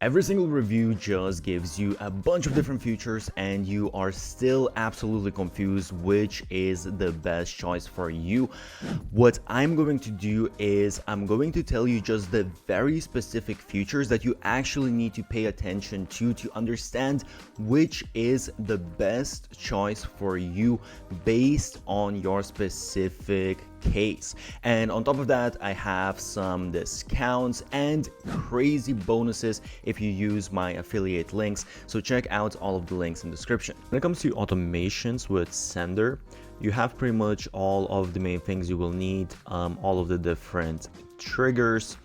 Every single review just gives you a bunch of different features and you are still absolutely confused which is the best choice for you. What I'm going to do is I'm going to tell you just the very specific features that you actually need to pay attention to understand which is the best choice for you based on your specific case. And on top of that, I have some discounts and crazy bonuses if you use my affiliate links, so check out all of the links in the description. When it comes to automations with Sender, you have pretty much all of the main things you will need, all of the different triggers,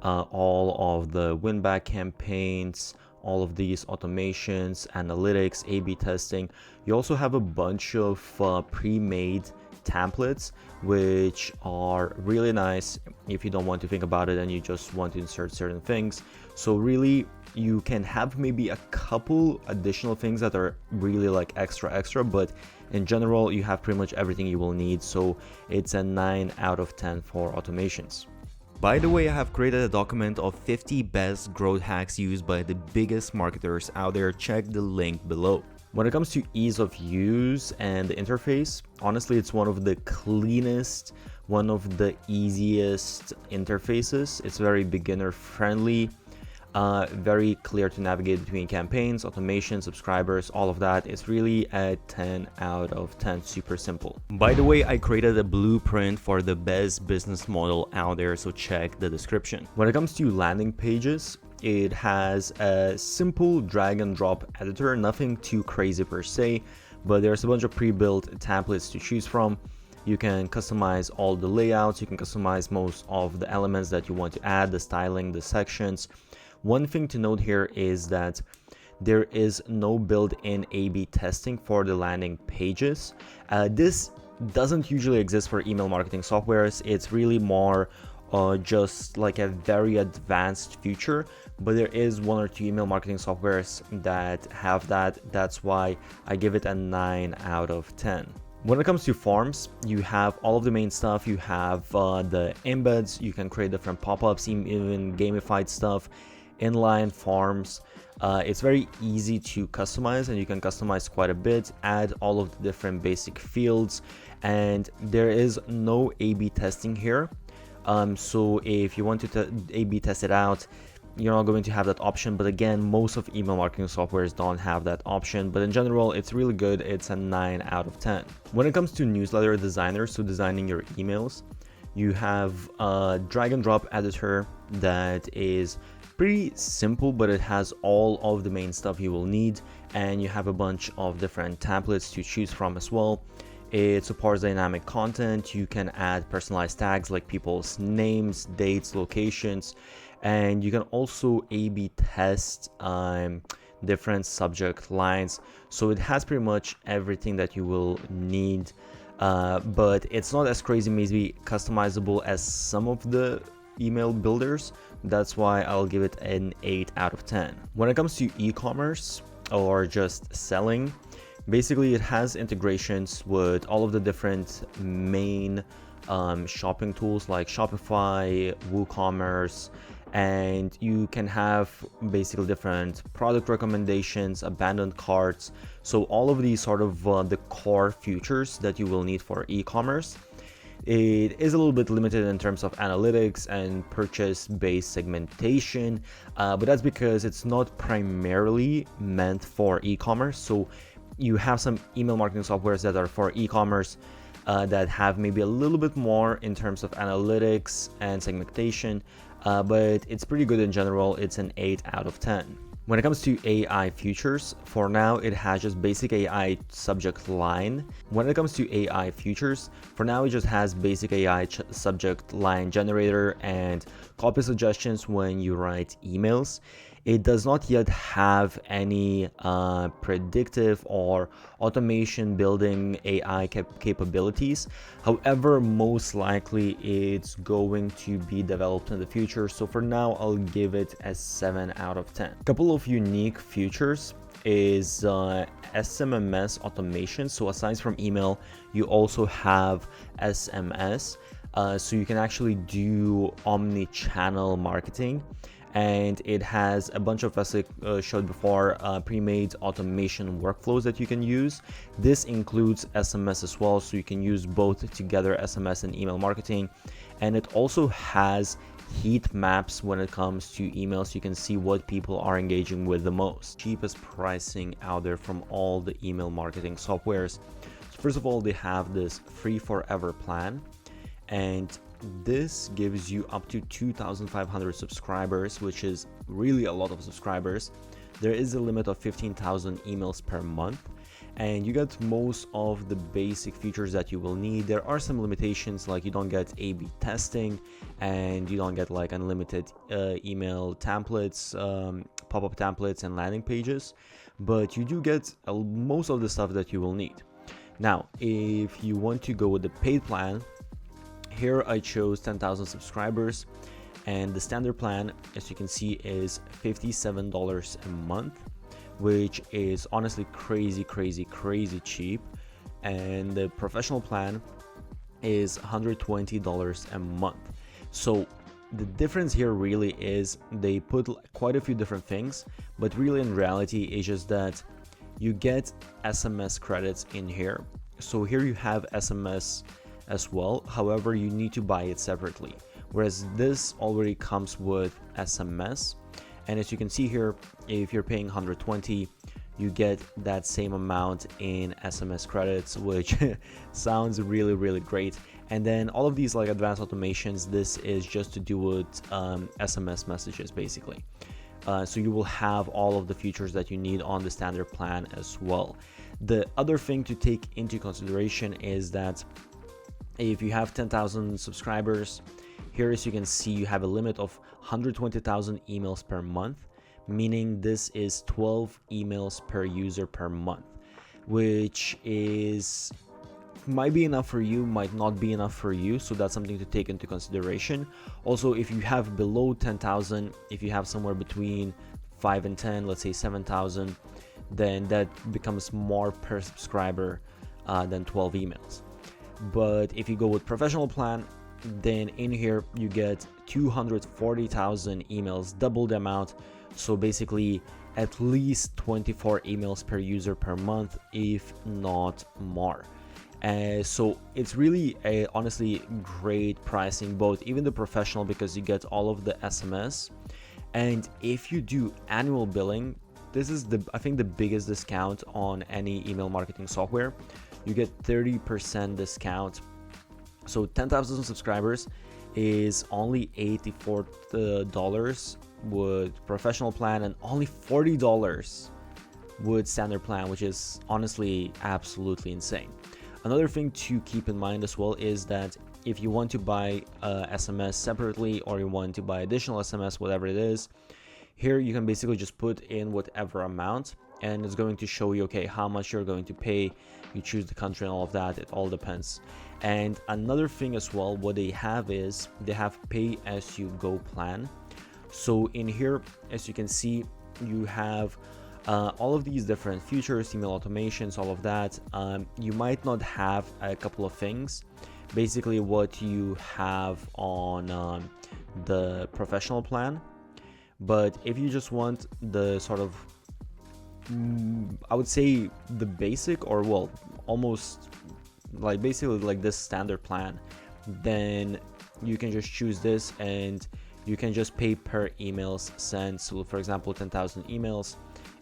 all of the win-back campaigns, all of these automations, analytics, A/B testing. You also have a bunch of pre-made templates which are really nice if you don't want to think about it and you just want to insert certain things. So really you can have maybe a couple additional things that are really like extra, but in general you have pretty much everything you will need, so it's a 9 out of 10 for automations. By the way, I have created a document of 50 best growth hacks used by the biggest marketers out there. Check the link below. When it comes to ease of use and the interface, honestly, it's one of the cleanest, one of the easiest interfaces. It's very beginner friendly, very clear to navigate between campaigns, automation, subscribers, all of that. It's really a 10 out of 10, super simple. By the way, I created a blueprint for the best business model out there, so check the description. When it comes to landing pages, it has a simple drag and drop editor, nothing too crazy per se, but there's a bunch of pre-built templates to choose from. You can customize all the layouts, you can customize most of the elements that you want to add, the styling, the sections. One thing to note here is that there is no built-in A/B testing for the landing pages. This doesn't usually exist for email marketing softwares. It's really more just like a very advanced feature, but there is one or two email marketing softwares that have that. That's why I give it a 9 out of 10. When it comes to forms, you have all of the main stuff. You have the embeds, you can create different pop-ups, even gamified stuff, inline forms. It's very easy to customize and you can customize quite a bit, add all of the different basic fields, and there is no A/B testing here. So if you want to A/B test it out, you're not going to have that option. But again, most of email marketing softwares don't have that option. But in general, it's really good. It's a 9 out of 10. When it comes to newsletter designers, so designing your emails, you have a drag and drop editor that is pretty simple, but it has all of the main stuff you will need. And you have a bunch of different templates to choose from as well. It supports dynamic content. You can add personalized tags like people's names, dates, locations, and you can also A/B test different subject lines. So it has pretty much everything that you will need, but it's not as crazy, maybe customizable as some of the email builders. That's why I'll give it an 8 out of 10. When it comes to e-commerce or just selling, basically it has integrations with all of the different main shopping tools like Shopify, WooCommerce, and you can have basically different product recommendations, abandoned carts. So all of these sort of the core features that you will need for e-commerce. It is a little bit limited in terms of analytics and purchase-based segmentation, but that's because it's not primarily meant for e-commerce. So you have some email marketing softwares that are for e-commerce that have maybe a little bit more in terms of analytics and segmentation, but it's pretty good in general. It's an 8 out of 10. When it comes to AI features, for now it has just basic AI subject line. When it comes to AI features, for now it just has basic AI subject line generator and copy suggestions when you write emails. It does not yet have any predictive or automation building AI capabilities. However, most likely it's going to be developed in the future. So for now, I'll give it a 7 out of 10. A couple of unique features is SMMS automation. So aside from email, you also have SMS. So you can actually do omni-channel marketing. and it has a bunch of, as I showed before, pre-made automation workflows that you can use. This includes SMS as well, so you can use both together, SMS and email marketing. And it also has heat maps when it comes to emails. You can see what people are engaging with the most. Cheapest pricing out there from all the email marketing softwares. So first of all, they have this free forever plan, and this gives you up to 2,500 subscribers, which is really a lot of subscribers. There is a limit of 15,000 emails per month, and you get most of the basic features that you will need. There are some limitations, like you don't get A/B testing, and you don't get like unlimited email templates, pop-up templates and landing pages, but you do get most of the stuff that you will need. Now, if you want to go with the paid plan, here I chose 10,000 subscribers, and the standard plan, as you can see, is $57 a month, which is honestly crazy cheap. And the professional plan is $120 a month. So the difference here really is they put quite a few different things, but really in reality it's just that you get SMS credits in here. So here you have SMS as well, however you need to buy it separately, whereas this already comes with SMS. And as you can see here, if you're paying 120, you get that same amount in SMS credits, which sounds really great. And then all of these like advanced automations, this is just to do with SMS messages basically. So you will have all of the features that you need on the standard plan as well. The other thing to take into consideration is that if you have 10,000 subscribers, here as you can see, you have a limit of 120,000 emails per month, meaning this is 12 emails per user per month, which is might be enough for you, might not be enough for you. So that's something to take into consideration. Also, if you have below 10,000, if you have somewhere between 5 and 10, let's say 7,000, then that becomes more per subscriber than 12 emails. But if you go with professional plan, then in here you get 240,000 emails, double the amount. So basically at least 24 emails per user per month, if not more. So it's really a honestly great pricing, both even the professional, because you get all of the SMS, and if you do annual billing, this is I think the biggest discount on any email marketing software. You get 30% discount. So 10,000 subscribers is only $84 with professional plan, and only $40 with standard plan, which is honestly absolutely insane. Another thing to keep in mind as well is that if you want to buy SMS separately, or you want to buy additional SMS, whatever it is, here you can basically just put in whatever amount, and it's going to show you, okay, how much you're going to pay. You choose the country and all of that. It all depends. And another thing as well, what they have is they have pay as you go plan. So in here, as you can see, you have all of these different features, email automations, all of that. You might not have a couple of things. Basically what you have on the professional plan. But if you just want the sort of, I would say the basic, or well, almost like basically like this standard plan, then you can just choose this, and you can just pay per emails sent. So for example, 10,000 emails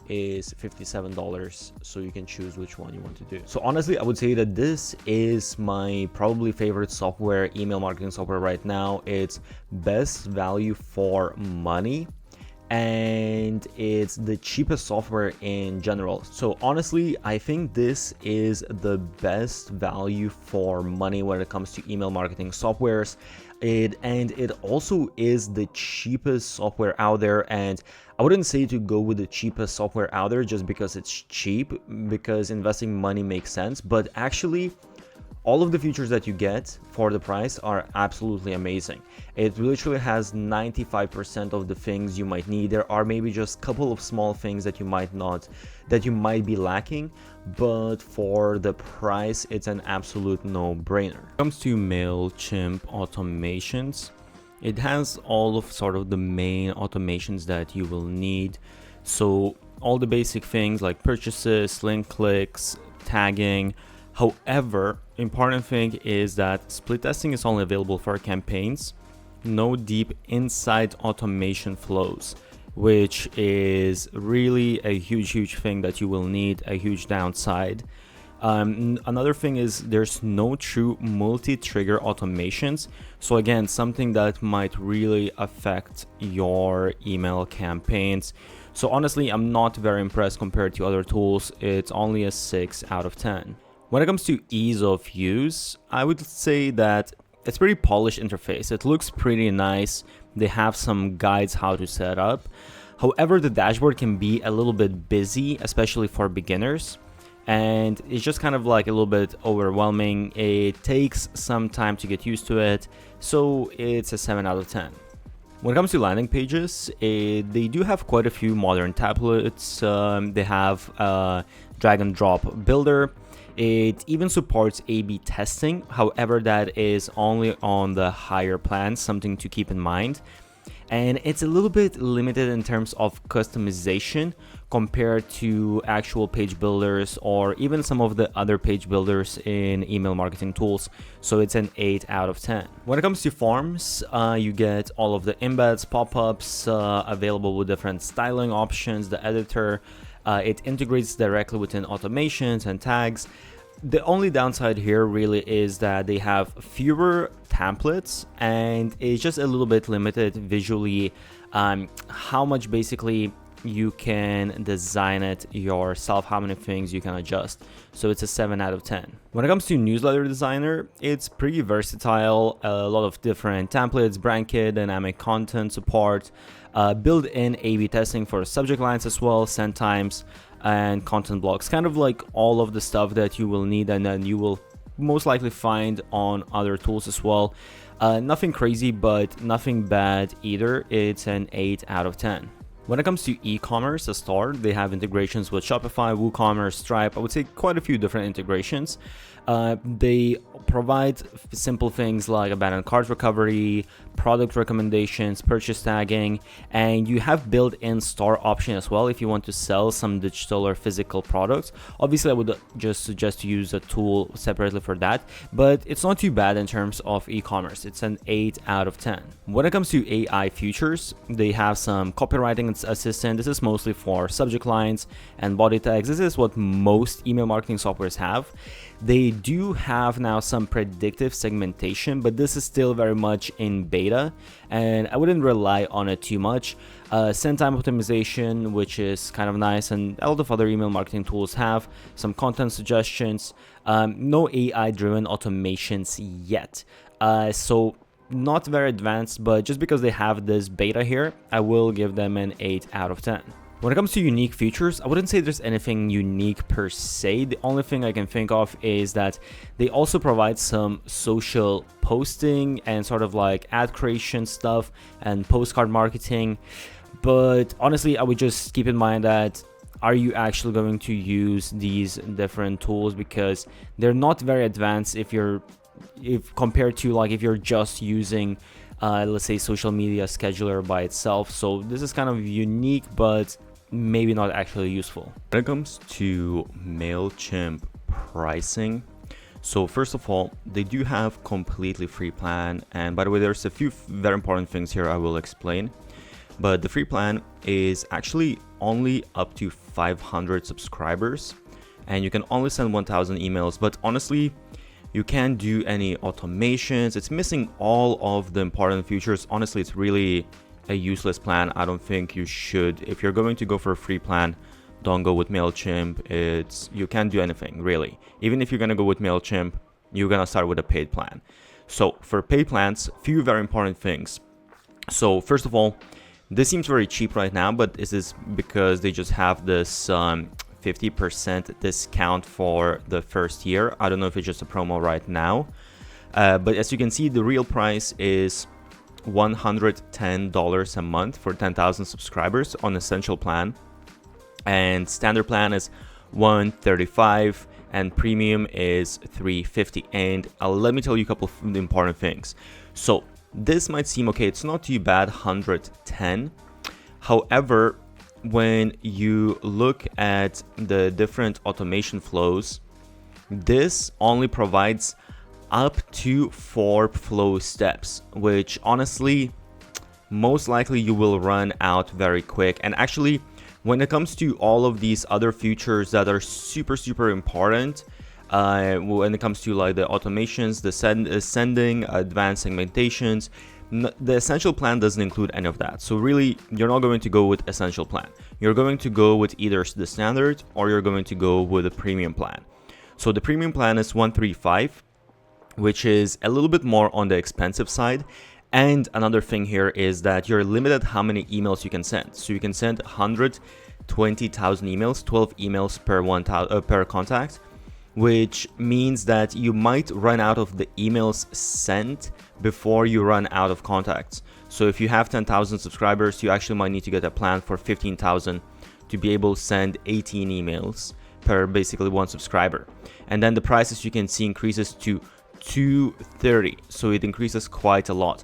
is $57, so you can choose which one you want to do. So honestly, I would say that this is my probably favorite software, email marketing software right now. It's best value for money, and it's the cheapest software in general. So honestly, I think this is the best value for money when it comes to email marketing softwares. And it also is the cheapest software out there. And I wouldn't say to go with the cheapest software out there just because it's cheap, because investing money makes sense, but actually all of the features that you get for the price are absolutely amazing. It literally has 95% of the things you might need. There are maybe just a couple of small things that you might be lacking, but for the price, it's an absolute no-brainer. When it comes to MailChimp automations, It has all of sort of the main automations that you will need. So all the basic things like purchases, link clicks, tagging. However, important thing is that split testing is only available for campaigns, no deep inside automation flows, which is really a huge thing that you will need, a huge downside. Another thing is there's no true multi-trigger automations. So again, something that might really affect your email campaigns. So honestly, I'm not very impressed compared to other tools. It's only a 6 out of 10. When it comes to ease of use, I would say that it's pretty polished interface. It looks pretty nice. They have some guides how to set up. However, the dashboard can be a little bit busy, especially for beginners. And it's just kind of like a little bit overwhelming. It takes some time to get used to it, so it's a 7 out of 10. When it comes to landing pages, they do have quite a few modern templates. They have a drag and drop builder. It even supports A/B testing. However, that is only on the higher plans, something to keep in mind. And it's a little bit limited in terms of customization compared to actual page builders or even some of the other page builders in email marketing tools. So it's an 8 out of 10. When it comes to forms, you get all of the embeds, pop-ups available with different styling options, the editor. It integrates directly within automations and tags. The only downside here really is that they have fewer templates and it's just a little bit limited visually how much basically you can design it yourself, how many things you can adjust. So it's a 7 out of 10. When it comes to newsletter designer, it's pretty versatile, a lot of different templates, brand kit, dynamic content support, built-in A/B testing for subject lines as well, send times, and content blocks, kind of like all of the stuff that you will need and then you will most likely find on other tools as well. Nothing crazy, but nothing bad either. It's an 8 out of 10. When it comes to e-commerce, a start, they have integrations with Shopify, WooCommerce, Stripe. I would say quite a few different integrations. They provide simple things like abandoned cart recovery, product recommendations, purchase tagging, and you have built-in store option as well if you want to sell some digital or physical products. Obviously, I would just suggest to use a tool separately for that, but it's not too bad in terms of e-commerce. It's an 8 out of 10. When it comes to AI features, they have some copywriting assistant. This is mostly for subject lines and body tags. This is what most email marketing softwares have. They do have now some predictive segmentation, but this is still very much in beta and I wouldn't rely on it too much. Send time optimization, which is kind of nice, and a lot of other email marketing tools have some content suggestions. No AI driven automations yet. So not very advanced, but just because they have this beta here, I will give them an 8 out of 10. When it comes to unique features, I wouldn't say there's anything unique per se. The only thing I can think of is that they also provide some social posting and sort of like ad creation stuff and postcard marketing. But honestly, I would just keep in mind that are you actually going to use these different tools, because they're not very advanced if compared to like if you're just using let's say social media scheduler by itself. So this is kind of unique, but maybe not actually useful. When it comes to MailChimp pricing, so first of all, they do have completely free plan, and by the way, there's a few very important things here I will explain. But the free plan is actually only up to 500 subscribers and you can only send 1000 emails, but honestly you can't do any automations. It's missing all of the important features. Honestly, it's really a useless plan. I don't think you should. If you're going to go for a free plan, don't go with MailChimp. You can't do anything really. Even if you're gonna go with MailChimp, you're gonna start with a paid plan. So for paid plans, few very important things. So first of all, this seems very cheap right now, but this is because they just have this 50% discount for the first year. I don't know if it's just a promo right now, but as you can see, the real price is $110 a month for 10,000 subscribers on essential plan, and standard plan is $135 and premium is $350. And let me tell you a couple of important things. So This might seem okay, it's not too bad, 110. However, when you look at the different automation flows, this only provides up to 4 flow steps, which honestly, most likely you will run out very quick. And actually, when it comes to all of these other features that are super important, when it comes to like the automations, the sending, advanced segmentations, the essential plan doesn't include any of that. So really, you're not going to go with essential plan. You're going to go with either the standard or you're going to go with a premium plan. So the premium plan is 135, which is a little bit more on the expensive side. And another thing here is that you're limited how many emails you can send. So you can send 120,000 emails, 12 emails per contact, which means that you might run out of the emails sent before you run out of contacts. So if you have 10,000 subscribers, you actually might need to get a plan for 15,000 to be able to send 18 emails per basically one subscriber. And then the price, as you can see, increases to $230, so it increases quite a lot.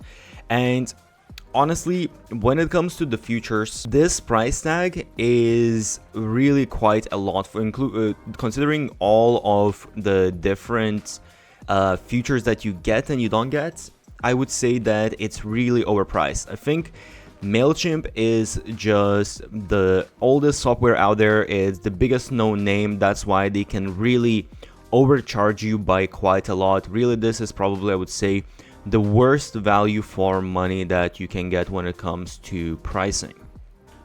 And honestly, when it comes to the features, this price tag is really quite a lot for considering all of the different features that you get and you don't get. I would say that it's really overpriced. I think MailChimp is just the oldest software out there. It's the biggest known name. That's why they can really overcharge you by quite a lot. Really, this is probably, I would say, the worst value for money that you can get when it comes to pricing.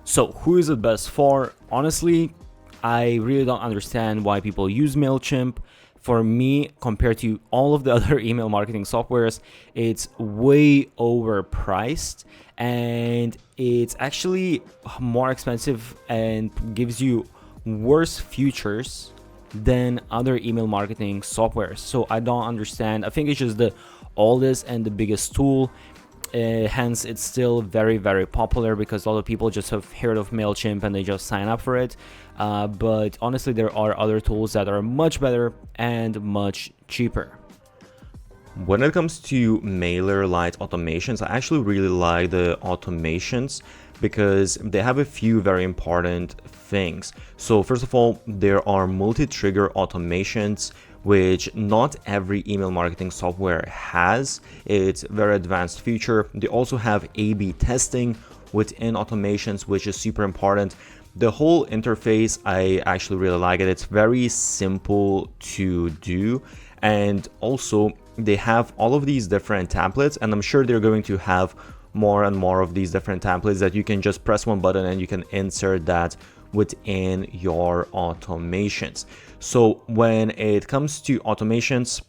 So who is it best for? Honestly, I really don't understand why people use MailChimp. For me, compared to all of the other email marketing softwares, it's way overpriced and it's actually more expensive and gives you worse features than other email marketing softwares. So I don't understand. I think it's just the oldest and the biggest tool, hence it's still very popular because a lot of people just have heard of MailChimp and they just sign up for it. But honestly, there are other tools that are much better and much cheaper. When it comes to MailerLite automations, I actually really like the automations because they have a few very important things. So first of all, there are multi-trigger automations, which not every email marketing software has. It's a very advanced feature. They also have A/B testing within automations, which is super important. The whole interface, I actually really like it. It's very simple to do. And also they have all of these different templates, and I'm sure they're going to have more and more of these different templates that you can just press one button and you can insert that within your automations. So when it comes to automations,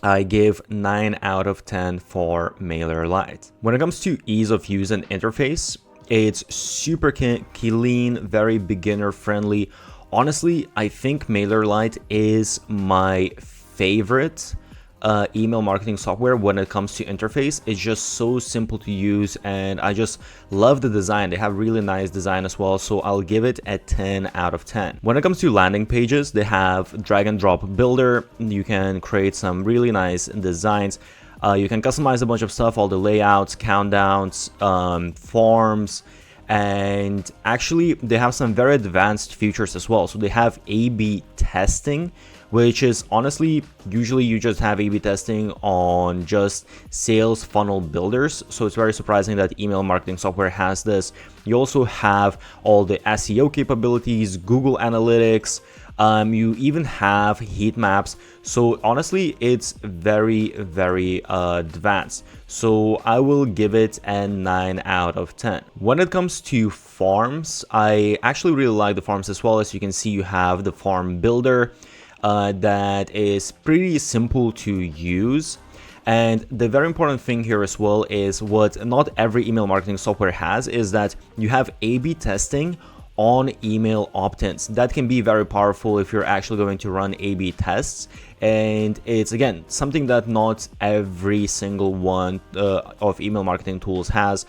I give 9 out of 10 for MailerLite. When it comes to ease of use and interface, it's super clean, very beginner friendly. Honestly, I think MailerLite is my favorite email marketing software when it comes to interface. It's just so simple to use and I just love the design. They have really nice design as well, so I'll give it a 10 out of 10. When it comes to landing pages, they have drag and drop builder. You can create some really nice designs. You can customize a bunch of stuff, all the layouts, countdowns, forms, and actually they have some very advanced features as well. So they have A/B testing, which is honestly, usually you just have A/B testing on just sales funnel builders. So it's very surprising that email marketing software has this. You also have all the SEO capabilities, Google Analytics. You even have heat maps. So honestly, it's very advanced. So I will give it a 9 out of 10. When it comes to forms, I actually really like the forms as well. As you can see, you have the form builder. That is pretty simple to use. And the very important thing here as well is what not every email marketing software has is that you have A/B testing on email opt-ins. That can be very powerful if you're actually going to run A/B tests. And it's, again, something that not every single one of email marketing tools has.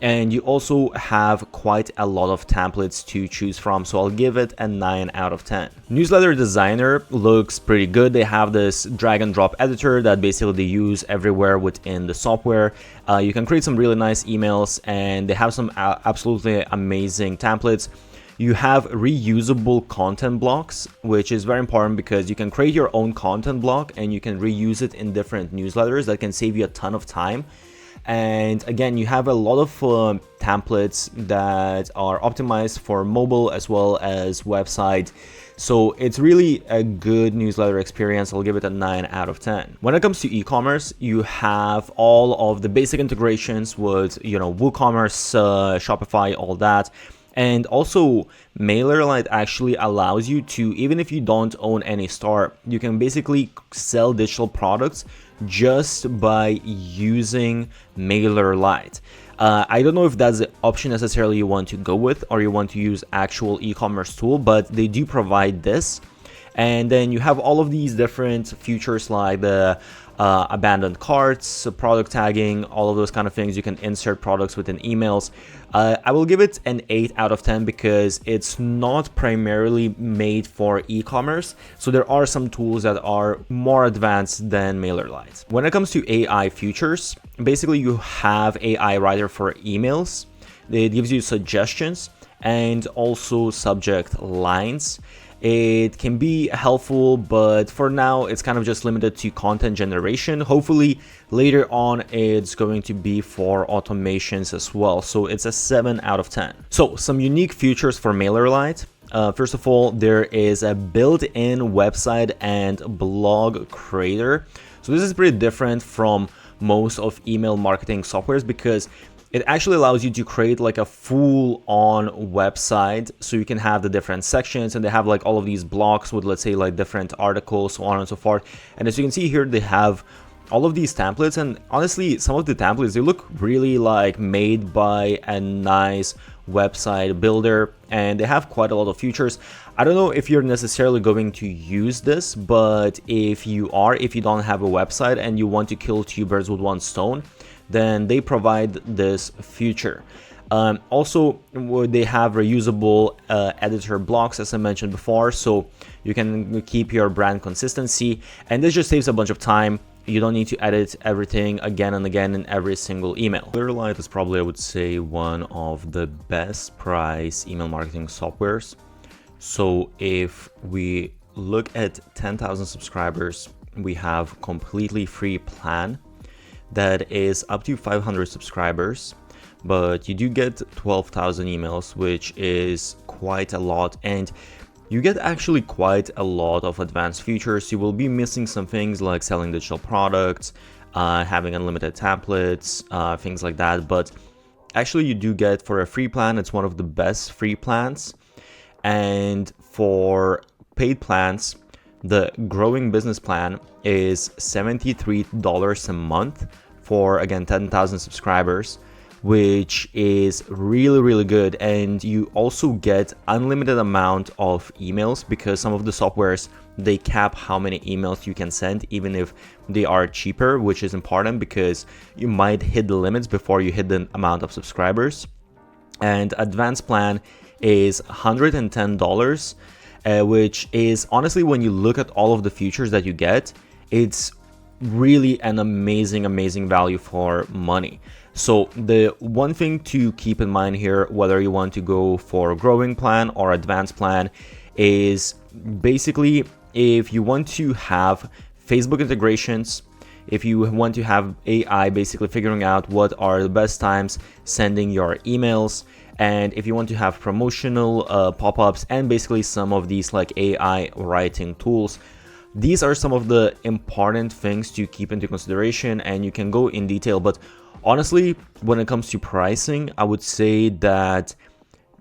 and you also have quite a lot of templates to choose from, so I'll give it a 9 out of 10. Newsletter Designer looks pretty good. They have this drag and drop editor that basically they use everywhere within the software. You can create some really nice emails, and they have some absolutely amazing templates. You have reusable content blocks, which is very important because you can create your own content block and you can reuse it in different newsletters. That can save you a ton of time. And again, you have a lot of templates that are optimized for mobile as well as website. So it's really a good newsletter experience. I'll give it a 9 out of 10. When it comes to e-commerce, you have all of the basic integrations with, WooCommerce, Shopify, all that. And also, MailerLite actually allows you to, even if you don't own any store, you can basically sell digital products just by using MailerLite. I don't know if that's the option necessarily you want to go with, or you want to use actual e-commerce tool, but they do provide this. And then you have all of these different features like the abandoned carts, product tagging, all of those kind of things. You can insert products within emails. I will give it an 8 out of 10 because it's not primarily made for e-commerce. So there are some tools that are more advanced than MailerLite. When it comes to AI features, basically you have AI writer for emails. It gives you suggestions and also subject lines. It can be helpful, but for now it's kind of just limited to content generation. Hopefully later on it's going to be for automations as well. So it's a 7 out of 10. So some unique features for MailerLite. First of all, there is a built-in website and blog creator. So this is pretty different from most of email marketing softwares because it actually allows you to create like a full-on website, so you can have the different sections, and they have like all of these blocks with, let's say, like different articles, so on and so forth. And as you can see here, they have all of these templates, and honestly, some of the templates, they look really like made by a nice website builder, and they have quite a lot of features. I don't know if you're necessarily going to use this, but if you don't have a website and you want to kill 2 birds with 1 stone, then they provide this feature. Also, they have reusable editor blocks, as I mentioned before, so you can keep your brand consistency, and this just saves a bunch of time. You don't need to edit everything again and again in every single email. MailerLite is probably, I would say, one of the best price email marketing softwares. So if we look at 10,000 subscribers, we have completely free plan that is up to 500 subscribers, but you do get 12,000 emails, which is quite a lot, and you get actually quite a lot of advanced features. You will be missing some things like selling digital products, having unlimited templates, things like that, but actually you do get, for a free plan, it's one of the best free plans. And for paid plans, the growing business plan is $73 a month for, again, 10,000 subscribers, which is really, really good. And you also get unlimited amount of emails because some of the softwares, they cap how many emails you can send, even if they are cheaper, which is important because you might hit the limits before you hit the amount of subscribers. And advanced plan is $110, which is, honestly, when you look at all of the features that you get, it's really an amazing value for money. So the one thing to keep in mind here, whether you want to go for a growing plan or advanced plan, is basically if you want to have Facebook integrations, if you want to have AI basically figuring out what are the best times sending your emails, and if you want to have promotional pop-ups and basically some of these like AI writing tools, these are some of the important things to keep into consideration, and you can go in detail. But honestly, when it comes to pricing, I would say that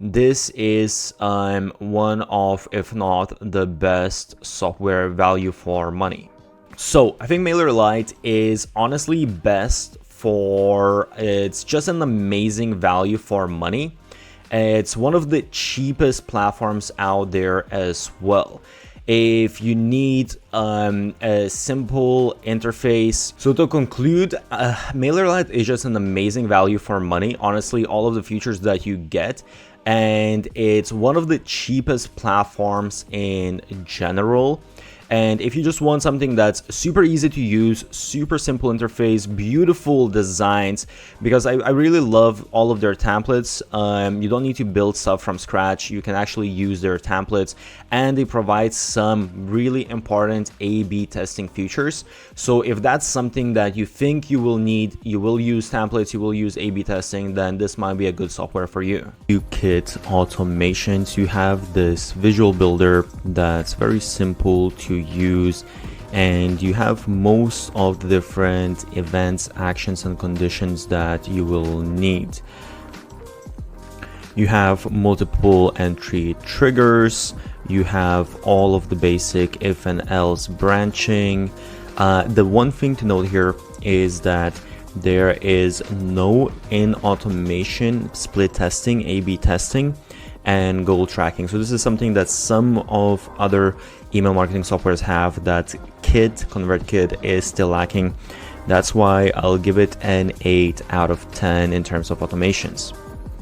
this is one of, if not the best software value for money. So I think MailerLite is honestly best for, it's just an amazing value for money. It's one of the cheapest platforms out there as well. if you need a simple interface. So to conclude, MailerLite is just an amazing value for money. Honestly, all of the features that you get, and it's one of the cheapest platforms in general. And if you just want something that's super easy to use, super simple interface, beautiful designs, because I really love all of their templates. You don't need to build stuff from scratch. You can actually use their templates, and they provide some really important A/B testing features. So if that's something that you think you will need, you will use templates, you will use A/B testing, then this might be a good software for you. Kit automations, you have this visual builder that's very simple to use, and you have most of the different events, actions, and conditions that you will need. You have multiple entry triggers, you have all of the basic if and else branching. The one thing to note here is that there is no in automation split testing, A/B testing, and goal tracking. So this is something that some of other email marketing softwares have that ConvertKit is still lacking. That's why I'll give it an 8 out of 10 in terms of automations.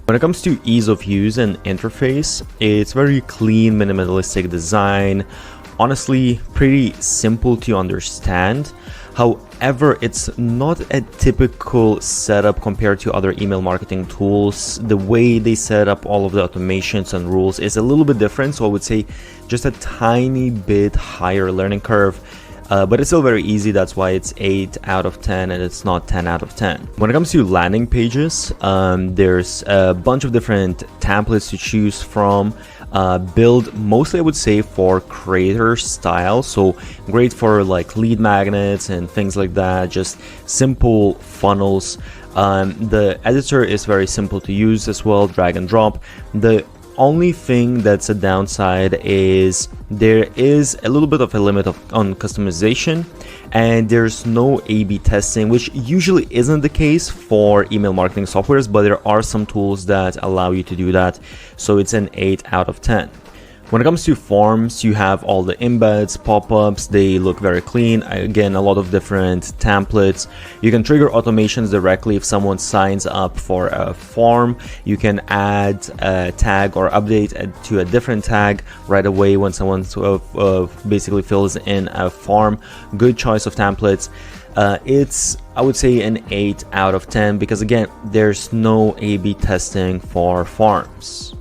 When it comes to ease of use and interface, it's very clean, minimalistic design. Honestly, pretty simple to understand. However, it's not a typical setup compared to other email marketing tools. The way they set up all of the automations and rules is a little bit different. So I would say just a tiny bit higher learning curve. But it's still very easy. That's why it's 8 out of 10 and it's not 10 out of 10. When it comes to landing pages, there's a bunch of different templates to choose from. Build mostly, I would say, for creator style, so great for like lead magnets and things like that, just simple funnels. The editor is very simple to use as well, drag and drop. The only thing that's a downside is there is a little bit of a limit on customization, and there's no A/B testing, which usually isn't the case for email marketing softwares, but there are some tools that allow you to do that. So it's an 8 out of 10. When it comes to forms, you have all the embeds, pop-ups, they look very clean. Again, a lot of different templates. You can trigger automations directly if someone signs up for a form. You can add a tag or update to a different tag right away when someone basically fills in a form. Good choice of templates. It's, I would say, an 8 out of 10 because, again, there's no A/B testing for forms.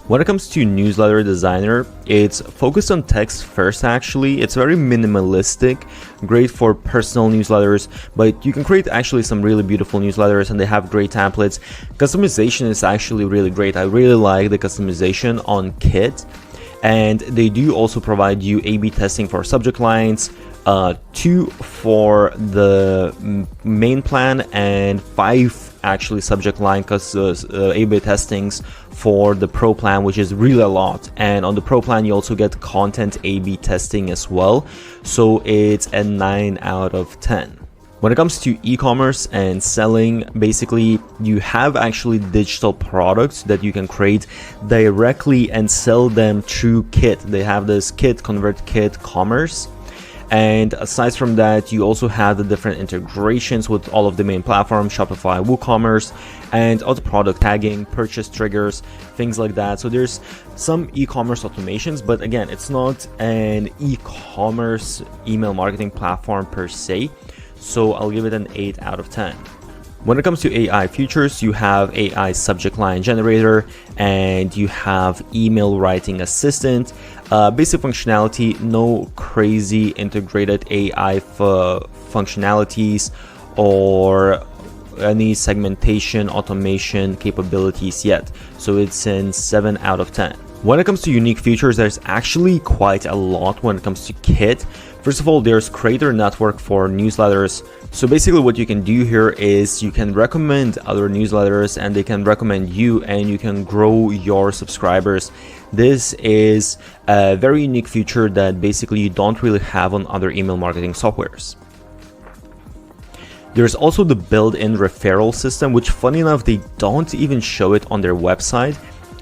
When it comes to newsletter designer, it's focused on text first. Actually, it's very minimalistic, great for personal newsletters, but you can create actually some really beautiful newsletters, and they have great templates. Customization is actually really great. I really like the customization on Kit, and they do also provide you A/B testing for subject lines, 2 for the main plan, and 5 actually subject line A/B testings for the pro plan, which is really a lot. And on the pro plan you also get content A/B testing as well, so it's a 9 out of 10. When it comes to e-commerce and selling, basically you have actually digital products that you can create directly and sell them through Kit. They have this Kit, ConvertKit Commerce. And aside from that, you also have the different integrations with all of the main platforms, Shopify, WooCommerce, and auto product tagging, purchase triggers, things like that. So there's some e-commerce automations, but again, it's not an e-commerce email marketing platform per se. So I'll give it an 8 out of 10. When it comes to AI features, you have AI subject line generator, and you have email writing assistant. Basic functionality, no crazy integrated AI functionalities or any segmentation automation capabilities yet. So it's in 7 out of 10. When it comes to unique features, there's actually quite a lot when it comes to Kit. First of all, there's creator network for newsletters. So basically what you can do here is you can recommend other newsletters and they can recommend you, and you can grow your subscribers. This is a very unique feature that basically you don't really have on other email marketing softwares. There's also the built-in referral system, which funny enough, they don't even show it on their website.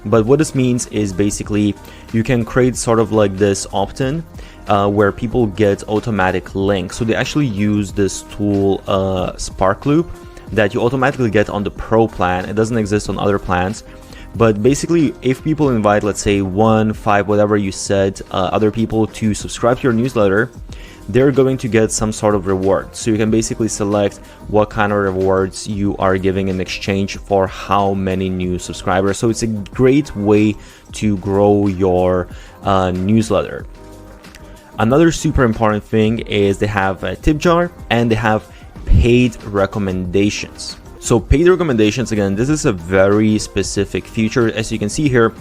But what this means is basically you can create sort of like this opt-in where people get automatic links. So they actually use this tool Sparkloop that you automatically get on the Pro plan. It doesn't exist on other plans. But basically, if people invite, let's say 1, 5, whatever you said, other people to subscribe to your newsletter, they're going to get some sort of reward. So you can basically select what kind of rewards you are giving in exchange for how many new subscribers. So it's a great way to grow your newsletter. Another super important thing is they have a tip jar and they have paid recommendations. So paid recommendations, again, this is a very specific feature. As you can see here,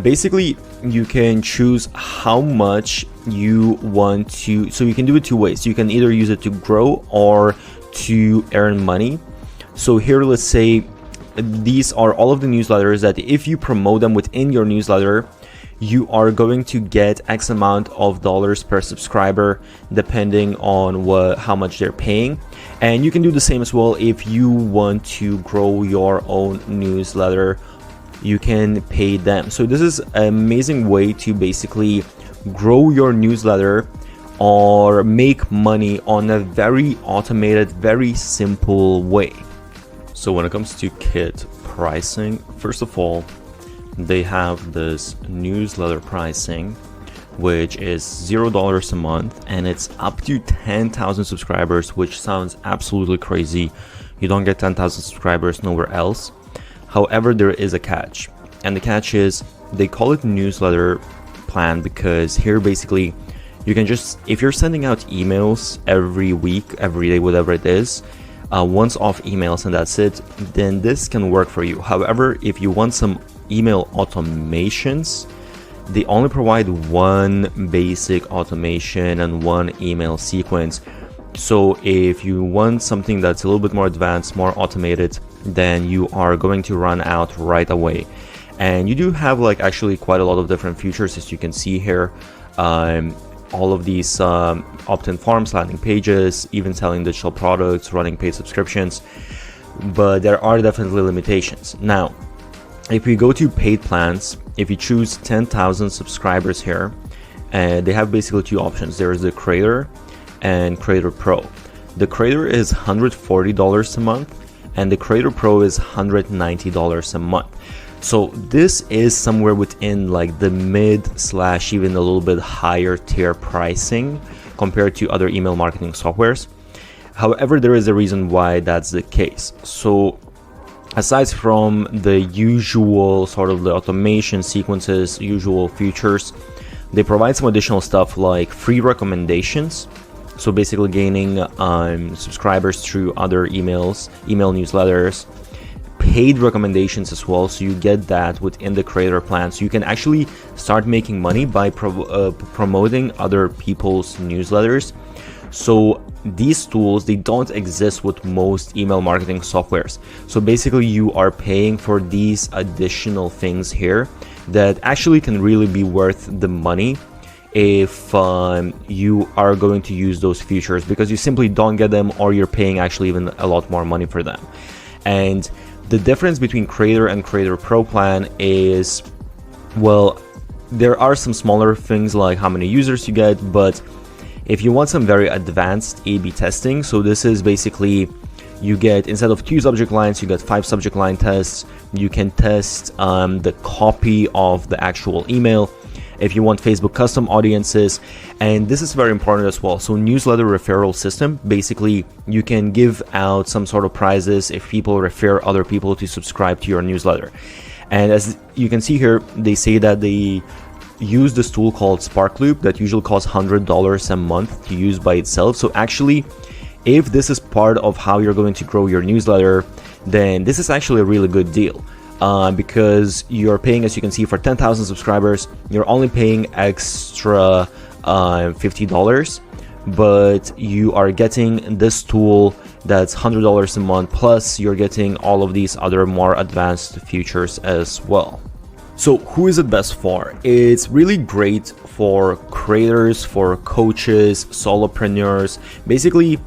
basically you can choose how much you want to, so you can do it two ways. You can either use it to grow or to earn money. So here, let's say these are all of the newsletters that if you promote them within your newsletter, you are going to get X amount of dollars per subscriber depending on how much they're paying. And you can do the same as well if you want to grow your own newsletter. You can pay them. So this is an amazing way to basically grow your newsletter or make money on a very automated, very simple way. So when it comes to Kit pricing, first of all, they have this newsletter pricing, which is $0 a month, and it's up to 10,000 subscribers, which sounds absolutely crazy. You don't get 10,000 subscribers nowhere else. However, there is a catch, and the catch is they call it newsletter plan because here basically you can just, if you're sending out emails every week, every day, whatever it is, once off emails and that's it, then this can work for you. However, if you want some email automations, they only provide one basic automation and one email sequence. So if you want something that's a little bit more advanced, more automated, then you are going to run out right away. And you do have like actually quite a lot of different features, as you can see here. All of these opt-in forms, landing pages, even selling digital products, running paid subscriptions, but there are definitely limitations. Now, if we go to paid plans, if you choose 10,000 subscribers here, they have basically two options. There is the Creator and Creator Pro. The Creator is $140 a month, and the Creator Pro is $190 a month. So this is somewhere within like the mid / even a little bit higher tier pricing compared to other email marketing softwares. However, there is a reason why that's the case. So aside from the usual sort of the automation sequences, usual features, they provide some additional stuff like free recommendations. So basically gaining subscribers through other email newsletters, paid recommendations as well. So you get that within the Creator plan. So you can actually start making money by promoting other people's newsletters. So these tools, they don't exist with most email marketing softwares. So basically you are paying for these additional things here that actually can really be worth the money if you are going to use those features, because you simply don't get them, or you're paying actually even a lot more money for them. And the difference between Creator and Creator Pro plan is, well, there are some smaller things like how many users you get, but if you want some very advanced A/B testing, so this is basically you get, instead of 2 subject lines, you get 5 subject line tests. You can test the copy of the actual email. If you want Facebook custom audiences, and this is very important as well. So newsletter referral system, basically you can give out some sort of prizes if people refer other people to subscribe to your newsletter. And as you can see here, they say that they use this tool called Sparkloop that usually costs $100 a month to use by itself. So actually, if this is part of how you're going to grow your newsletter, then this is actually a really good deal. Because you're paying, as you can see, for 10,000 subscribers, you're only paying extra $50, but you are getting this tool that's $100 a month, plus you're getting all of these other more advanced features as well. So who is it best for? It's really great for creators, for coaches, solopreneurs. Basically,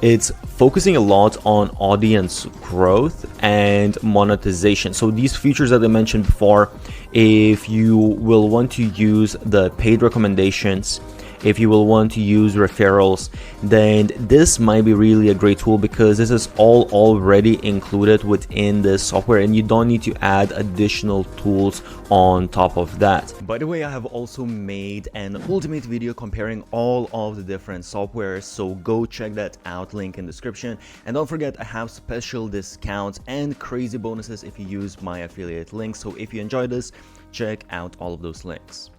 it's focusing a lot on audience growth and monetization. So these features that I mentioned before, if you will want to use the paid recommendations, if you will want to use referrals, then this might be really a great tool, because this is all already included within the software and you don't need to add additional tools on top of that. By the way, I have also made an ultimate video comparing all of the different softwares, so go check that out, link in description. And don't forget, I have special discounts and crazy bonuses if you use my affiliate link. So if you enjoy this, check out all of those links.